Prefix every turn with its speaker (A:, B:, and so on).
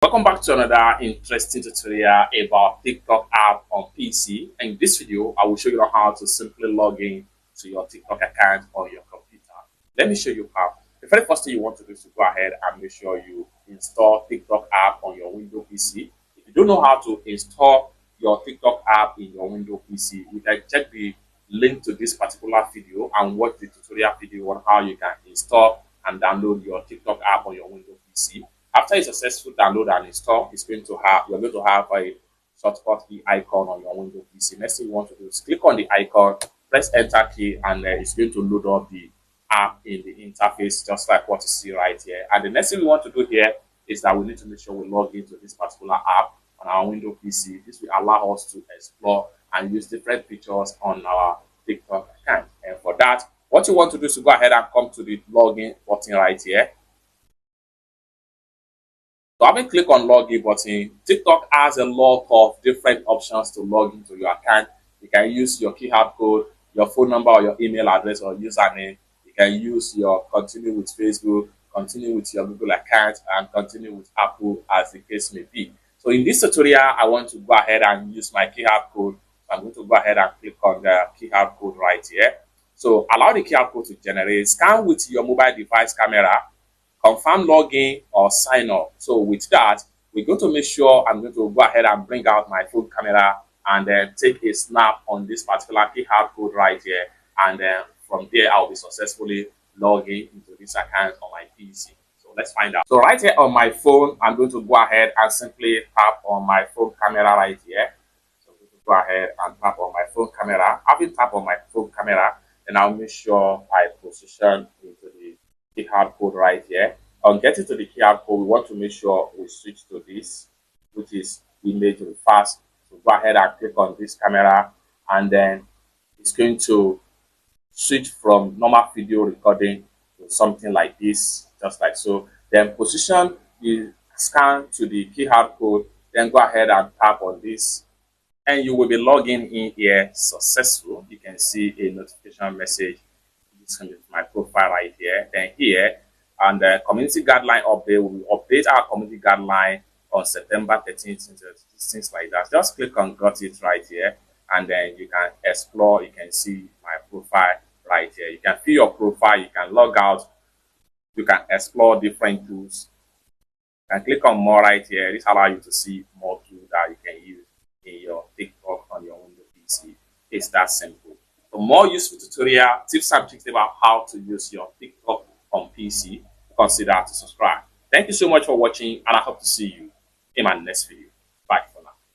A: Welcome back to another interesting tutorial about TikTok app on PC. In this video, I will show you how to simply log in to your TikTok account on your computer. Let me show you how. The very first thing you want to do is to go ahead and make sure you install TikTok app on your Windows PC. If you don't know how to install your TikTok app in your Windows PC, you can check the link to this particular video and watch the tutorial video on how you can install and download your TikTok app on your Windows PC. After a successful download and install, you're going to have a shortcut key icon on your Windows PC. Next thing you want to do is click on the icon, press enter key, and it's going to load up the app in the interface, just like what you see right here. And the next thing we want to do here is that we need to make sure we log into this particular app on our Windows PC. This will allow us to explore and use different features on our TikTok account. And for that, what you want to do is to go ahead and come to the login button right here. So having clicked on login button, TikTok has a lot of different options to log into your account. You can use your keyhard code, your phone number or your email address or username. You can use your continue with Facebook, continue with your Google account, and continue with Apple as the case may be. So in this tutorial, I want to go ahead and use my keyhard code. So I'm going to go ahead and click on the keyhard code right here. So allow the keyhard code to generate. Scan with your mobile device camera, confirm login or sign up. So with that, we're going to make sure I'm going to go ahead and bring out my phone camera and then take a snap on this particular keyhard code right here. And then from there, I'll be successfully logging into this account on my PC. So let's find out. So right here on my phone, I'm going to go ahead and simply tap on my phone camera right here. So I'm going to go ahead and tap on my phone camera. Having tapped on my phone camera, and I'll make sure I position into the keyhard code right here. On getting to the keyhard code, we want to make sure we switch to this, which is image fast. So go ahead and click on this camera, and then it's going to switch from normal video recording to something like this, just like so. Then position the scan to the keyhard code, then go ahead and tap on this, and you will be logging in here successful. You can see a notification message. This is my profile right here. Then here, and the community guideline update, we will update our community guideline on September 13th, things like that. Just click on got it right here, and then you can explore. You can see my profile right here. You can view your profile, you can log out, you can explore different tools. You can click on more right here. This allows you to see more tools that you can use in your TikTok on your Windows PC. It's that simple. For more useful tutorial, tips and tricks about how to use your TikTok on PC, consider to subscribe. Thank you so much for watching, and I hope to see you in my next video.